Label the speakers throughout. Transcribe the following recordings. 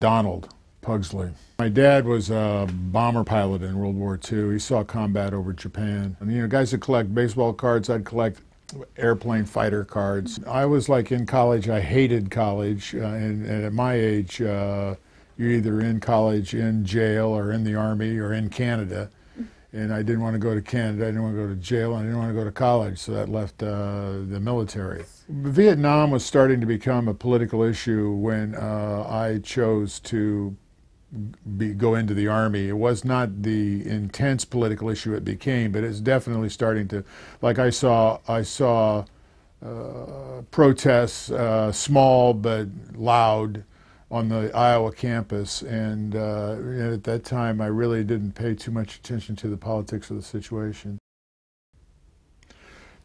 Speaker 1: Donald Pugsley. My dad was a bomber pilot in World War II. He saw combat over Japan. And, you know, guys that collect baseball cards, I'd collect airplane fighter cards. I was like in college, I hated college, and at my age, you're either in college, in jail, or in the Army, or in Canada. And I didn't want to go to Canada, I didn't want to go to jail, and I didn't want to go to college, so that left the military. Vietnam was starting to become a political issue when I chose to go into the Army. It was not the intense political issue it became, but it's definitely starting to, like I saw protests, small but loud, on the Iowa campus, and at that time I really didn't pay too much attention to the politics of the situation.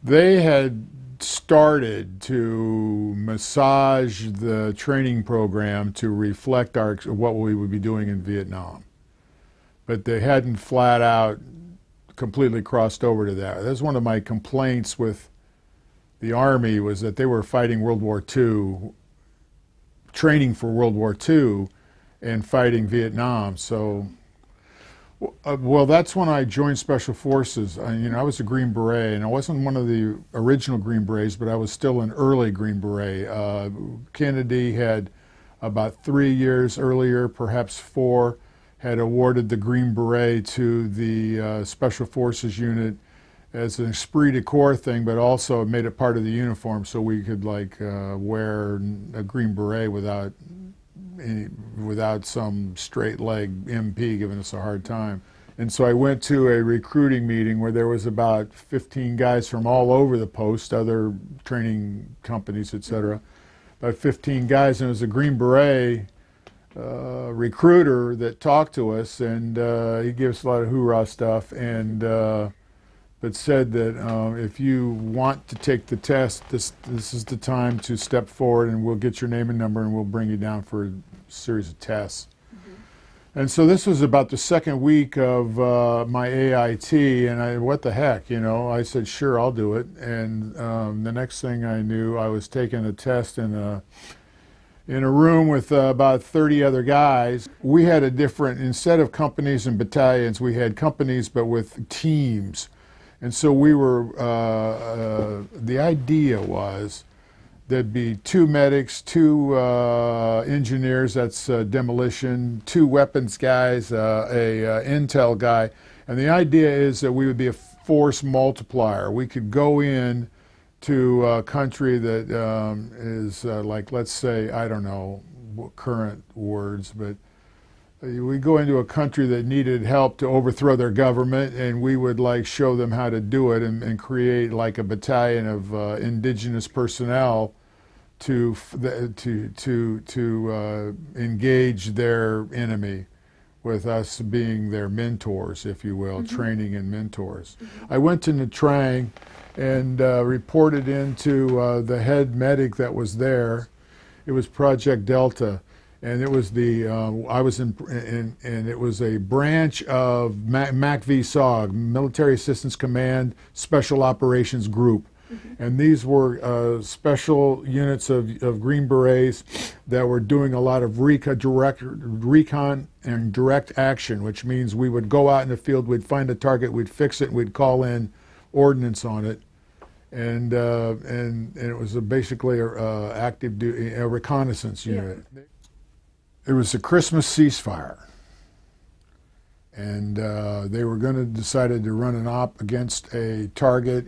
Speaker 1: They had started to massage the training program to reflect what we would be doing in Vietnam, but they hadn't flat out completely crossed over to that. That's one of my complaints with the Army, was that they were fighting World War II, training for World War II, and fighting Vietnam. So, well, that's when I joined Special Forces. I was a Green Beret, and I wasn't one of the original Green Berets, but I was still an early Green Beret. Kennedy had, about 3 years earlier, perhaps 4, had awarded the Green Beret to the Special Forces unit as an esprit de corps thing, but also made it part of the uniform, so we could wear a Green Beret without some straight leg MP giving us a hard time. And so I went to a recruiting meeting where there was about 15 guys from all over the post, other training companies, etc. About 15 guys, and it was a Green Beret recruiter that talked to us, and he gave us a lot of hoorah stuff, and but said that if you want to take the test, this is the time to step forward, and we'll get your name and number, and we'll bring you down for a series of tests. And so this was about the second week of my AIT, and what the heck, you know, I said, sure, I'll do it. And the next thing I knew, I was taking a test in a room with about 30 other guys. We had a different, instead of companies and battalions, we had companies but with teams. And so we were, the idea was there'd be 2 medics, 2 engineers, that's demolition, 2 weapons guys, a intel guy. And the idea is that we would be a force multiplier. We could go in to a country that is like, let's say, I don't know current words, but we go into a country that needed help to overthrow their government, and we would show them how to do it, and create like a battalion of indigenous personnel to engage their enemy, with us being their mentors, if you will, training and mentors. I went to Nha Trang and reported into the head medic that was there. It was Project Delta. And it was the, and it was a branch of MACV-SOG, Military Assistance Command Special Operations Group. And these were special units of Green Berets that were doing a lot of recon and direct action, which means we would go out in the field, we'd find a target, we'd fix it, and we'd call in ordnance on it. And it was basically a active duty, a reconnaissance unit. Yeah. It was a Christmas ceasefire, and they were going to decided to run an op against a target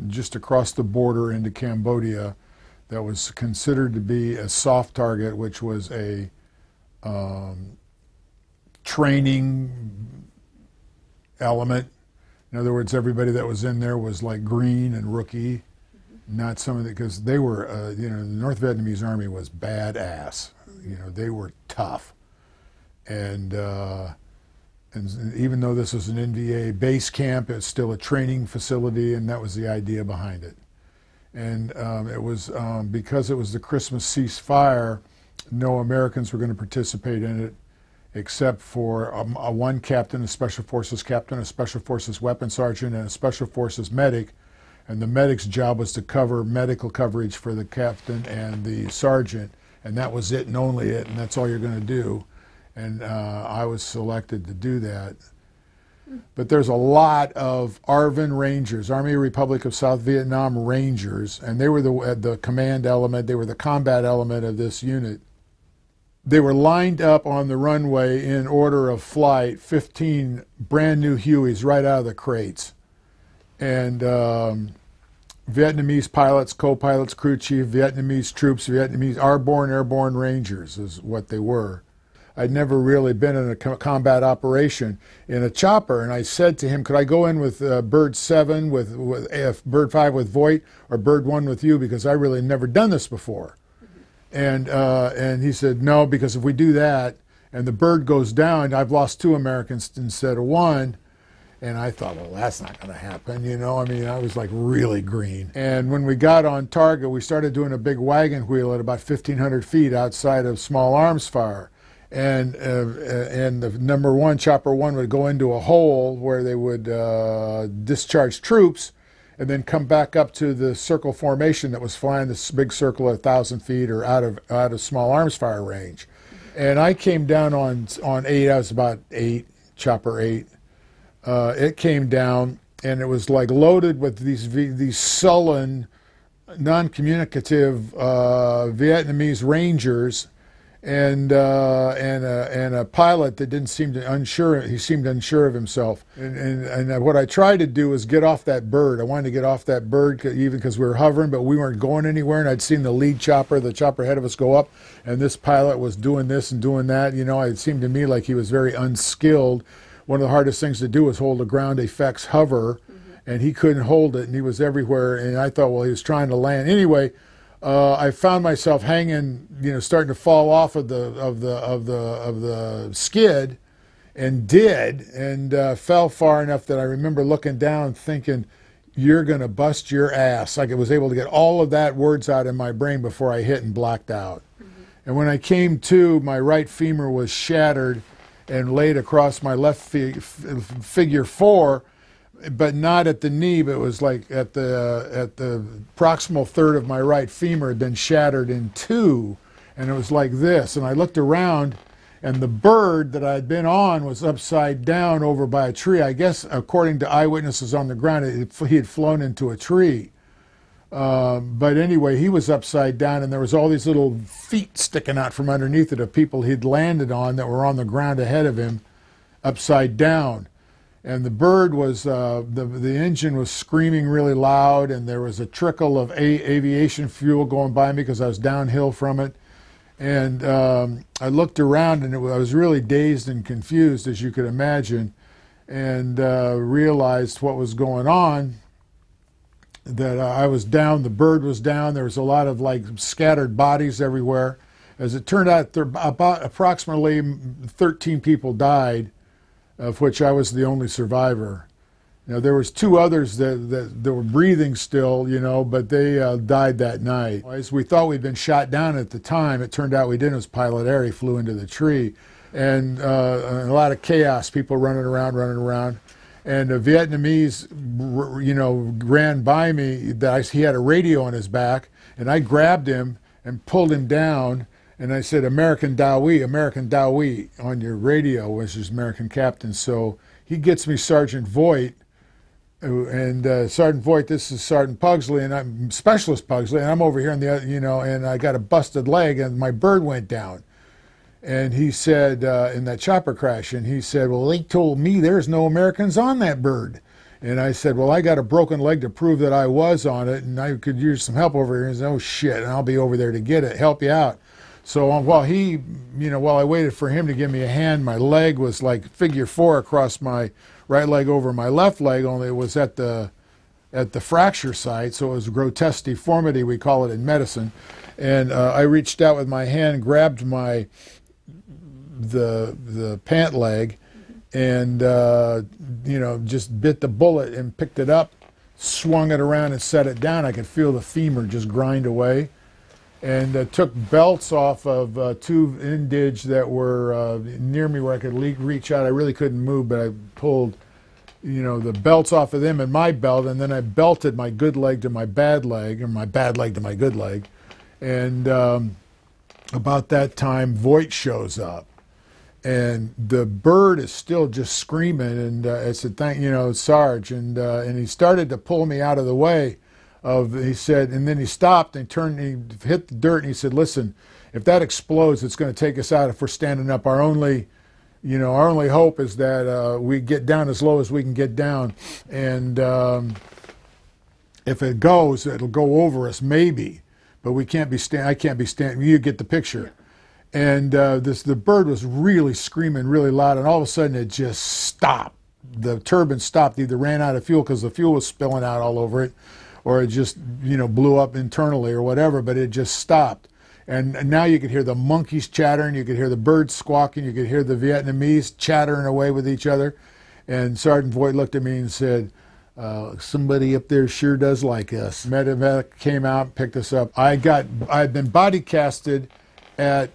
Speaker 1: just across the border into Cambodia that was considered to be a soft target, which was a training element. In other words, everybody that was in there was like green and rookie, not some of the, because they were, the North Vietnamese Army was badass. They were tough, and even though this was an NVA base camp, it's still a training facility, and that was the idea behind it. And it was because it was the Christmas ceasefire, no Americans were going to participate in it, except for one captain, a Special Forces captain, a Special Forces weapons sergeant, and a Special Forces medic. And the medic's job was to cover medical coverage for the captain and the sergeant. And that was it and only it, and that's all you're going to do. and I was selected to do that. But there's a lot of ARVN Rangers, Army Republic of South Vietnam Rangers, and they were the command element, they were the combat element of this unit. They were lined up on the runway in order of flight, 15 brand new Hueys right out of the crates. And Vietnamese pilots, co-pilots, crew chief, Vietnamese troops, Vietnamese airborne Rangers is what they were. I'd never really been in a combat operation in a chopper, and I said to him, could I go in with Bird 7, with Bird 5 with Voight, or Bird 1 with you, because I really never done this before. And he said, no, because if we do that, and the bird goes down, I've lost 2 Americans instead of 1. And I thought, well, that's not going to happen, you know. I mean, I was like really green. And when we got on target, we started doing a big wagon wheel at about 1,500 feet outside of small arms fire. And the number 1, chopper 1, would go into a hole where they would discharge troops and then come back up to the circle formation that was flying this big circle at 1,000 feet or out of small arms fire range. And I came down on 8, I was about 8, chopper 8. It came down and it was like loaded with these sullen, non-communicative Vietnamese Rangers, and a pilot that didn't seem to unsure. He seemed unsure of himself. And what I tried to do was get off that bird. I wanted to get off that bird, even because we were hovering, but we weren't going anywhere. And I'd seen the lead chopper, the chopper ahead of us, go up, and this pilot was doing this and doing that. You know, it seemed to me like he was very unskilled. One of the hardest things to do was hold a ground effects hover, and he couldn't hold it, and he was everywhere. And I thought, well, he was trying to land anyway. I found myself hanging, you know, starting to fall off of the skid, and fell far enough that I remember looking down, thinking, "You're going to bust your ass." Like, I was able to get all of that words out in my brain before I hit and blacked out. And when I came to, my right femur was shattered and laid across my left figure 4, but not at the knee, but it was like at the proximal third of my right femur had been shattered in 2, and it was like this. And I looked around, and the bird that I'd been on was upside down over by a tree. I guess, according to eyewitnesses on the ground, he had flown into a tree. But anyway, he was upside down, and there was all these little feet sticking out from underneath it of people he'd landed on that were on the ground ahead of him, upside down. And the bird was, the engine was screaming really loud, and there was a trickle of aviation fuel going by me because I was downhill from it. And I looked around, and I was really dazed and confused, as you could imagine, and realized what was going on. That I was down, the bird was down, there was a lot of like scattered bodies everywhere. As it turned out, about approximately 13 people died, of which I was the only survivor. Now, there was 2 others that were breathing still, you know, but they died that night. As we thought we'd been shot down at the time, it turned out we didn't. It was pilot error. He flew into the tree. And a lot of chaos, people running around. And a Vietnamese, you know, ran by me. He had a radio on his back, and I grabbed him and pulled him down, and I said, American Dowie on your radio," which is American captain. So he gets me Sergeant Voight, and Sergeant Voight, this is Sergeant Pugsley, and I'm Specialist Pugsley, and I'm over here on the other, you know, and I got a busted leg, and my bird went down. And he said, in that chopper crash, and he said, "Well, they told me there's no Americans on that bird." And I said, "Well, I got a broken leg to prove that I was on it, and I could use some help over here." And he said, "Oh, shit, and I'll be over there to get it, help you out." So while I waited for him to give me a hand, my leg was like figure 4 across my right leg over my left leg, only it was at the fracture site, so it was grotesque deformity, we call it in medicine. And I reached out with my hand, grabbed the pant leg, and you know, just bit the bullet and picked it up, swung it around and set it down. I could feel the femur just grind away, and took belts off of 2 indige that were near me where I could reach out. I really couldn't move, but I pulled, you know, the belts off of them and my belt, and then I belted my good leg to my bad leg, or my bad leg to my good leg. And about that time, Voight shows up. and the bird is still just screaming. And I said, "Thank you know, Sarge," and he started to pull me out of the way. He said, and then he stopped and turned, and he hit the dirt, and he said, "Listen, if that explodes, it's going to take us out. If we're standing up, our only hope is that we get down as low as we can get down, and if it goes, it'll go over us maybe, but we can't be I can't be standing. You get the picture." And the bird was really screaming really loud, and all of a sudden it just stopped. The turbine stopped. Either ran out of fuel because the fuel was spilling out all over it, or it just blew up internally or whatever. But it just stopped. And now you could hear the monkeys chattering, you could hear the birds squawking, you could hear the Vietnamese chattering away with each other. And Sergeant Voigt looked at me and said, "Somebody up there sure does like us." Medevac came out and picked us up. I had been body casted at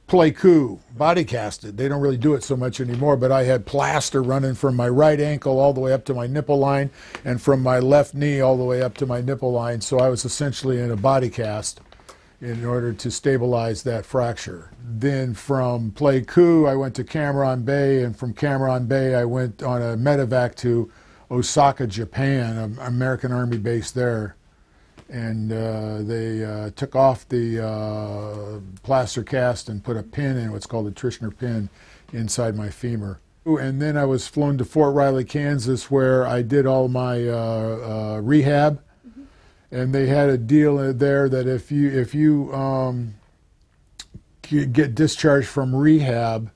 Speaker 1: Pleiku, body casted. They don't really do it so much anymore, but I had plaster running from my right ankle all the way up to my nipple line, and from my left knee all the way up to my nipple line. So I was essentially in a body cast in order to stabilize that fracture. Then from Pleiku, I went to Cameron Bay, and from Cameron Bay, I went on a medevac to Osaka, Japan, an American Army base there. And they took off the plaster cast and put a pin in, what's called a Trishner pin, inside my femur. And then I was flown to Fort Riley, Kansas, where I did all my rehab. And they had a deal there that if you get discharged from rehab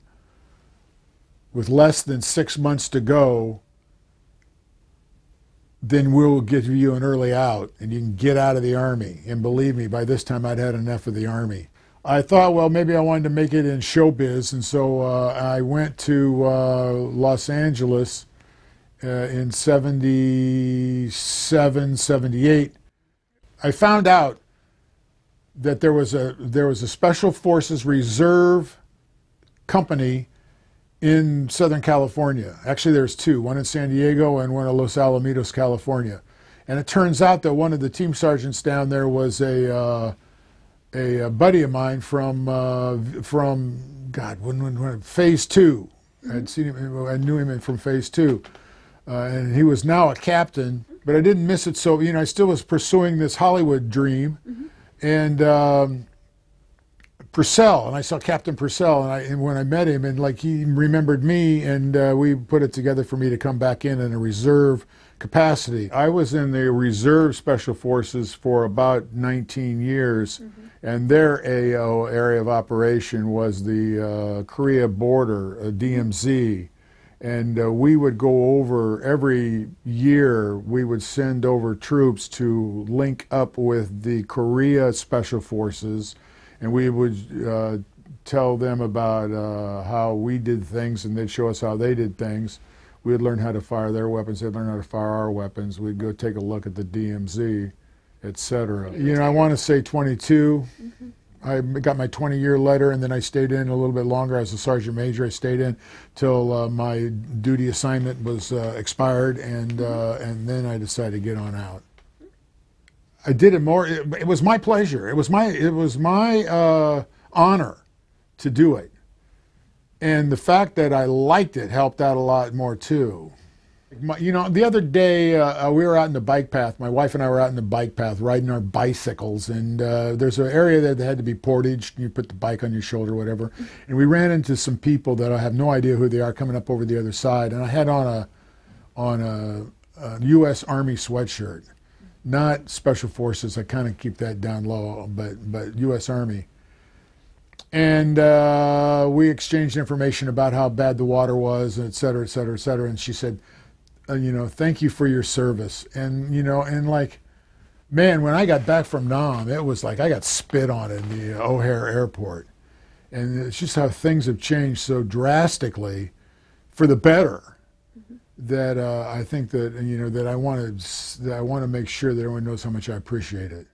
Speaker 1: with less than 6 months to go, then we'll give you an early out and you can get out of the Army. And believe me, by this time I'd had enough of the Army. I thought, well, maybe I wanted to make it in showbiz, and so I went to Los Angeles in 77, 78. I found out that there was a Special Forces Reserve company in Southern California. Actually, there's two, one in San Diego and one in Los Alamitos, California. And it turns out that one of the team sergeants down there was a buddy of mine from when Phase 2. I'd seen him, I knew him from Phase 2. And he was now a captain, but I didn't miss it. So, I still was pursuing this Hollywood dream. And Purcell, and I saw Captain Purcell, and when I met him, and like he remembered me, and we put it together for me to come back in a reserve capacity. I was in the Reserve Special Forces for about 19 years, and their AO, area of operation, was the Korea border, DMZ. And we would go over, every year, we would send over troops to link up with the Korea Special Forces, and we would tell them about how we did things, and they'd show us how they did things. We'd learn how to fire their weapons, they'd learn how to fire our weapons. We'd go take a look at the DMZ, etc. I want to say 22. I got my 20-year letter, and then I stayed in a little bit longer. As a sergeant major, I stayed in till my duty assignment was expired, and then I decided to get on out. I did it more. It was my pleasure. It was my honor to do it, and the fact that I liked it helped out a lot more too. The other day we were out in the bike path. My wife and I were out in the bike path riding our bicycles, and there's an area there that had to be portaged. You put the bike on your shoulder, whatever. And we ran into some people that I have no idea who they are coming up over the other side. And I had on a U.S. Army sweatshirt, not Special Forces. I kind of keep that down low, but U.S. Army. And we exchanged information about how bad the water was, et cetera, et cetera, et cetera. And she said, thank you for your service. And, and like, man, when I got back from Nam, it was like I got spit on in the O'Hare airport. And it's just how things have changed so drastically for the better that I think that, that I want to make sure that everyone knows how much I appreciate it.